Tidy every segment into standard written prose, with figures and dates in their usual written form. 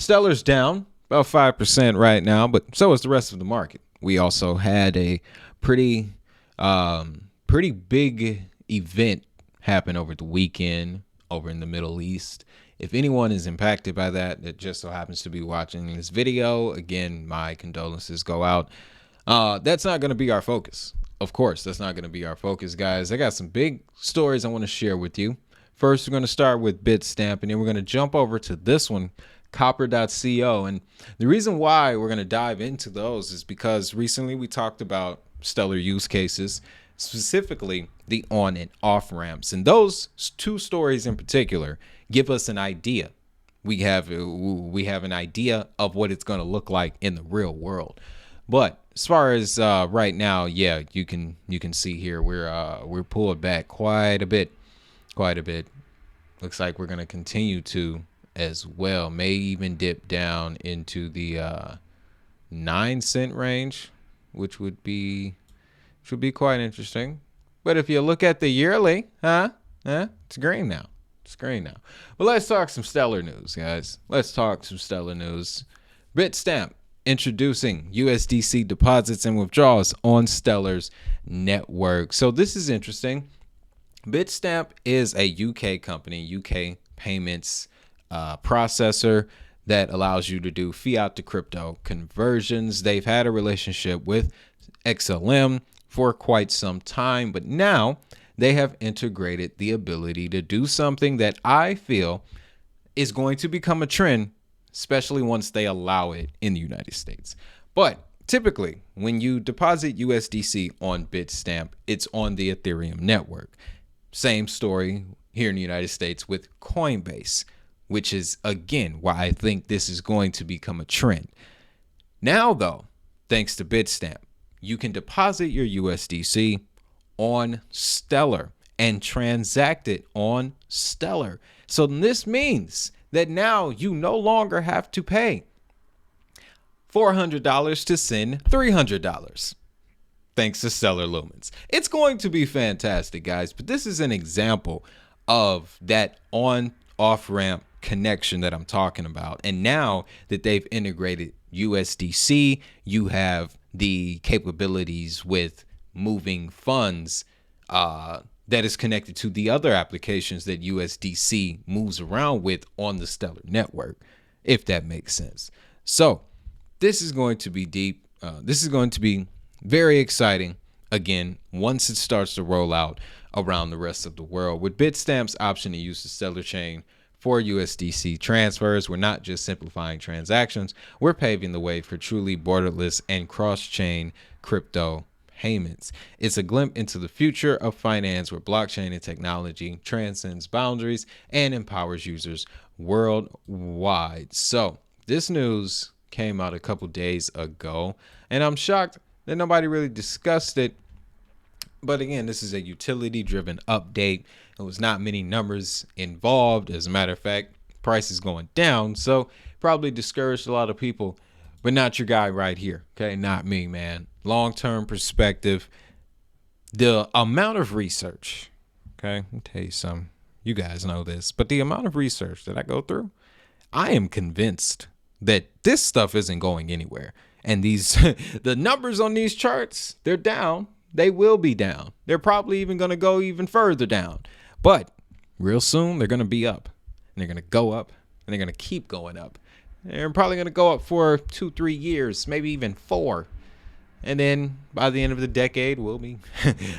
Stellar's down about 5% right now, but so is the rest of the market. We also had a pretty big event happen over the weekend over in the Middle East. If anyone is impacted by that, that just so happens to be watching this video, again, my condolences go out. That's not going to be our focus. Of course, that's not going to be our focus, guys. I got some big stories I want to share with you. First, we're going to start with Bitstamp, and then we're going to jump over to this one, copper.co. And the reason why we're going to dive into those is because recently we talked about Stellar use cases, specifically the on and off ramps. And those two stories in particular give us an idea. We have an idea of what it's going to look like in the real world. But as far as right now, yeah, you can see here we're pulled back quite a bit. Looks like we're going to continue to as well. May even dip down into the 9-cent range, which would be quite interesting. But if you look at the yearly, it's green now. But let's talk some Stellar news, guys. Bitstamp introducing USDC deposits and withdrawals on Stellar's network. So this is interesting. Bitstamp is a UK company, UK payments processor that allows you to do fiat to crypto conversions. They've had a relationship with XLM for quite some time, but now they have integrated the ability to do something that I feel is going to become a trend, especially once they allow it in the United States. But typically, when you deposit USDC on Bitstamp, it's on the Ethereum network. Same story here in the United States with Coinbase, which is, again, why I think this is going to become a trend. Now, though, thanks to Bitstamp, you can deposit your USDC on Stellar and transact it on Stellar. So this means that now you no longer have to pay $400 to send $300. Thanks to Stellar Lumens. It's going to be fantastic, guys, but this is an example of that on-off ramp connection that I'm talking about. And now that they've integrated USDC, you have the capabilities with moving funds that is connected to the other applications that USDC moves around with on the Stellar network, if that makes sense. So this is going to be deep. This is going to be very exciting, again, once it starts to roll out around the rest of the world. With Bitstamp's option to use the Stellar chain for USDC transfers, we're not just simplifying transactions, we're paving the way for truly borderless and cross-chain crypto payments. It's a glimpse into the future of finance where blockchain and technology transcends boundaries and empowers users worldwide. So this news came out a couple days ago, and I'm shocked that nobody really discussed it. But again, this is a utility-driven update. There was not many numbers involved. As a matter of fact, price is going down, so probably discouraged a lot of people, but not your guy right here. Okay, not me, man. Long-term perspective, the amount of research, okay, let me tell you something. You guys know this, but the amount of research that I go through, I am convinced that this stuff isn't going anywhere. And these, the numbers on these charts, they're down. They will be down. They're probably even going to go even further down. But real soon, they're going to be up. And they're going to go up. And they're going to keep going up. They're probably going to go up for 2-3 years, maybe even 4. And then by the end of the decade, we'll be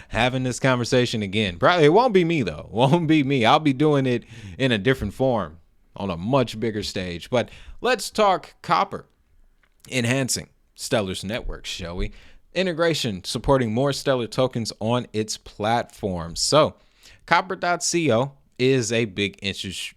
having this conversation again. Probably it won't be me, though. It won't be me. I'll be doing it in a different form on a much bigger stage. But let's talk Copper enhancing Stellar's network, shall we? Integration supporting more Stellar tokens on its platform. So copper.co is a big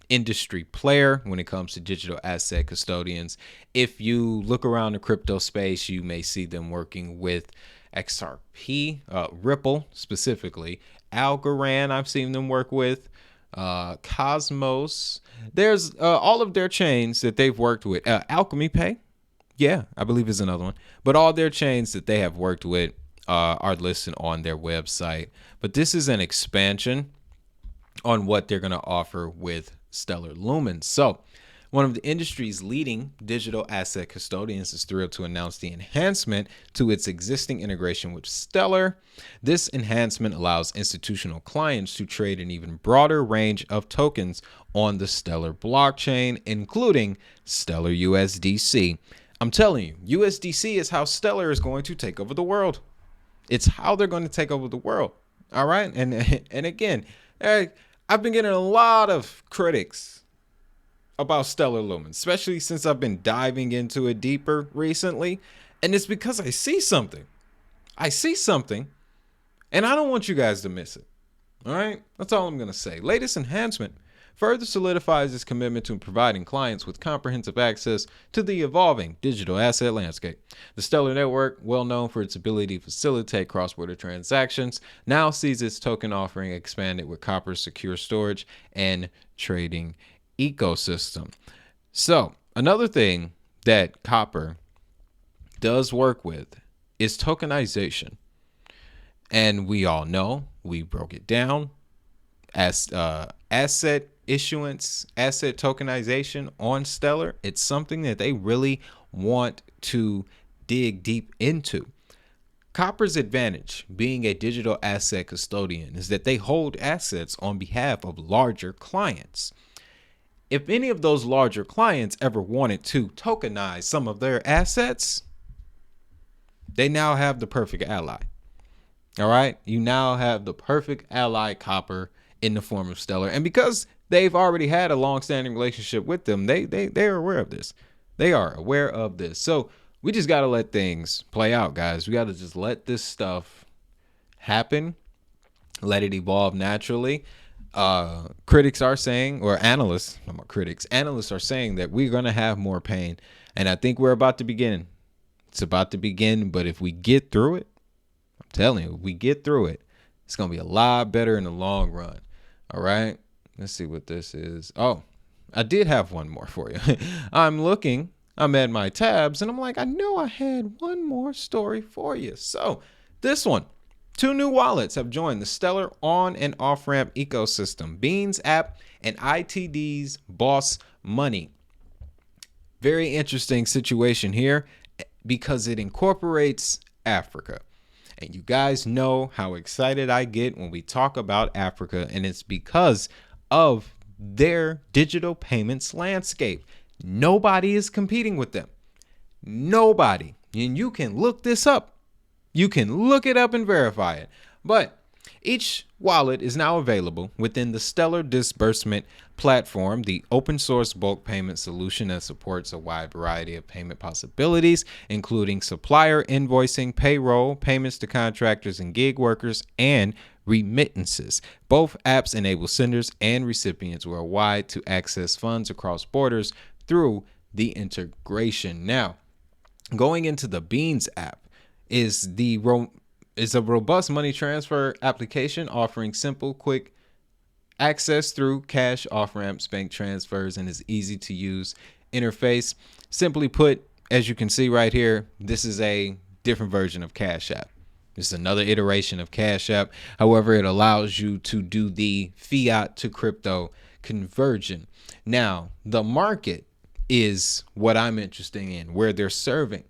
industry player when it comes to digital asset custodians. If you look around the crypto space, you may see them working with XRP, Ripple specifically, Algorand I've seen them work with, Cosmos. There's all of their chains that they've worked with. Alchemy Pay, yeah, I believe is another one. But all their chains that they have worked with are listed on their website. But this is an expansion on what they're going to offer with Stellar Lumens. So One of the industry's leading digital asset custodians is thrilled to announce the enhancement to its existing integration with Stellar. This enhancement allows institutional clients to trade an even broader range of tokens on the Stellar blockchain, including Stellar USDC. I'm telling you, USDC is how Stellar is going to take over the world. It's how they're going to take over the world. All right. And again, I've been getting a lot of critics about Stellar Lumens, especially since I've been diving into it deeper recently. And it's because I see something. And I don't want you guys to miss it. All right. That's all I'm going to say. Latest enhancement further solidifies its commitment to providing clients with comprehensive access to the evolving digital asset landscape. The Stellar network, well known for its ability to facilitate cross-border transactions, now sees its token offering expanded with Copper's secure storage and trading ecosystem. So another thing that Copper does work with is tokenization. And we all know, we broke it down as asset issuance, asset tokenization on Stellar. It's something that they really want to dig deep into. Copper's advantage, being a digital asset custodian, is that they hold assets on behalf of larger clients. If any of those larger clients ever wanted to tokenize some of their assets, they now have the perfect ally. All right. You now have the perfect ally, Copper, in the form of Stellar. And because they've already had a long-standing relationship with them, they're aware of this. They are aware of this. So we just got to let things play out, guys. We got to just let this stuff happen. Let it evolve naturally. Critics are saying, or analysts, not critics, analysts are saying that we're going to have more pain. And I think we're about to begin. It's about to begin. But if we get through it, I'm telling you, if we get through it, it's going to be a lot better in the long run. All right. Let's see what this is. Oh, I did have one more for you. I'm at my tabs and I'm like, I know I had one more story for you. So this one, 2 new wallets have joined the Stellar on and off ramp ecosystem, Beans app and ITD's Boss Money. Very interesting situation here because it incorporates Africa. And you guys know how excited I get when we talk about Africa, and it's because of their digital payments landscape. Nobody is competing with them. Nobody. And you can look this up. You can look it up and verify it. But each wallet is now available within the Stellar disbursement platform, the open source bulk payment solution that supports a wide variety of payment possibilities, including supplier invoicing, payroll, payments to contractors and gig workers, and remittances. Both apps enable senders and recipients worldwide to access funds across borders through the integration. Now, going into the Beans app is a robust money transfer application offering simple, quick access through cash off-ramps, bank transfers, and is easy to use interface. Simply put, as you can see right here, this is a different version of Cash App. This is another iteration of Cash App. However, it allows you to do the fiat to crypto conversion. Now, the market is what I'm interested in, where they're serving.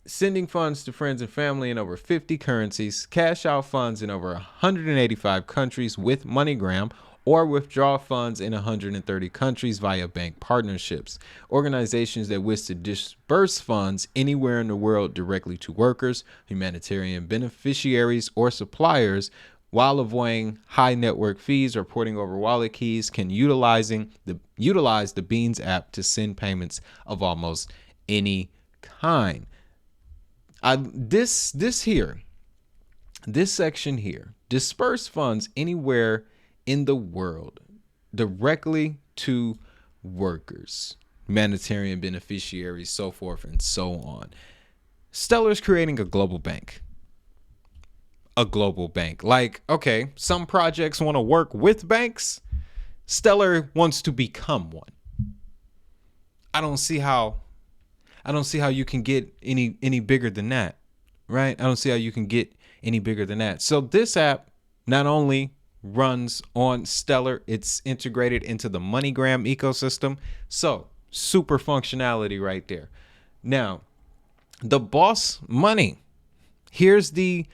Sending funds to friends and family in over 50 currencies, cash out funds in over 185 countries with MoneyGram, or withdraw funds in 130 countries via bank partnerships. Organizations that wish to disperse funds anywhere in the world directly to workers, humanitarian beneficiaries, or suppliers while avoiding high network fees or porting over wallet keys can utilize the Beans app to send payments of almost any kind. This section here, disperse funds anywhere in the world directly to workers, humanitarian beneficiaries, so forth and so on. Stellar's creating a global bank. Like, okay, some projects want to work with banks. Stellar wants to become one. I don't see how you can get any bigger than that, right? I don't see how you can get any bigger than that. So this app not only runs on Stellar. It's integrated into the MoneyGram ecosystem. So super functionality right there. Now, the Boss Money. Here's the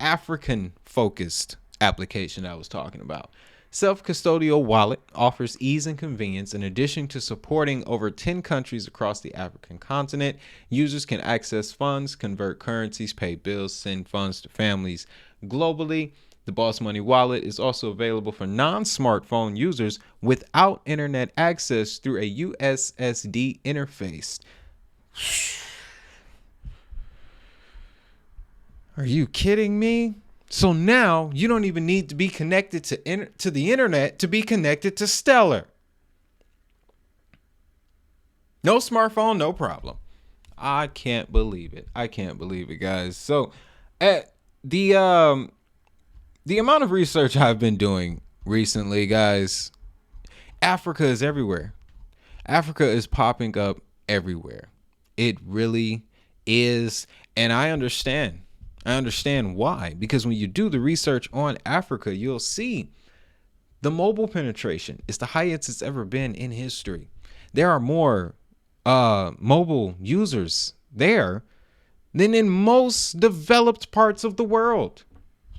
African focused application I was talking about. Self-custodial wallet offers ease and convenience. In addition to supporting over 10 countries across the African continent, users can access funds, convert currencies, pay bills, send funds to families globally. The Boss Money wallet is also available for non-smartphone users without internet access through a USSD interface. Are you kidding me? So now you don't even need to be connected to the internet to be connected to Stellar. No smartphone, no problem. I can't believe it. I can't believe it, guys. So the amount of research I've been doing recently, guys, Africa is everywhere. Africa is popping up everywhere. It really is. And I understand why, because when you do the research on Africa, you'll see the mobile penetration is the highest it's ever been in history. There are more mobile users there than in most developed parts of the world.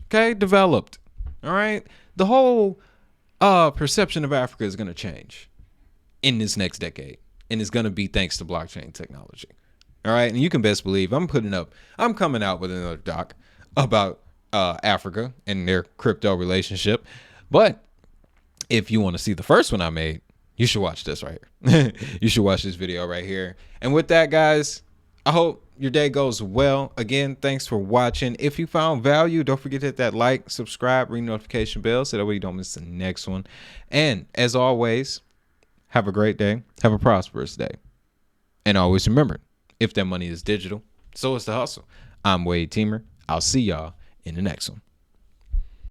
Okay, developed. All right, the whole perception of Africa is going to change in this next decade, and it's going to be thanks to blockchain technology. All right. And you can best believe I'm coming out with another doc about Africa and their crypto relationship. But if you want to see the first one I made, you should watch this right here. You should watch this video right here. And with that, guys, I hope your day goes well. Again, thanks for watching. If you found value, don't forget to hit that like, subscribe, ring notification bell so that way you don't miss the next one. And as always, have a great day. Have a prosperous day. And always remember, if that money is digital, so is the hustle. I'm Wade Teamer. I'll see y'all in the next one.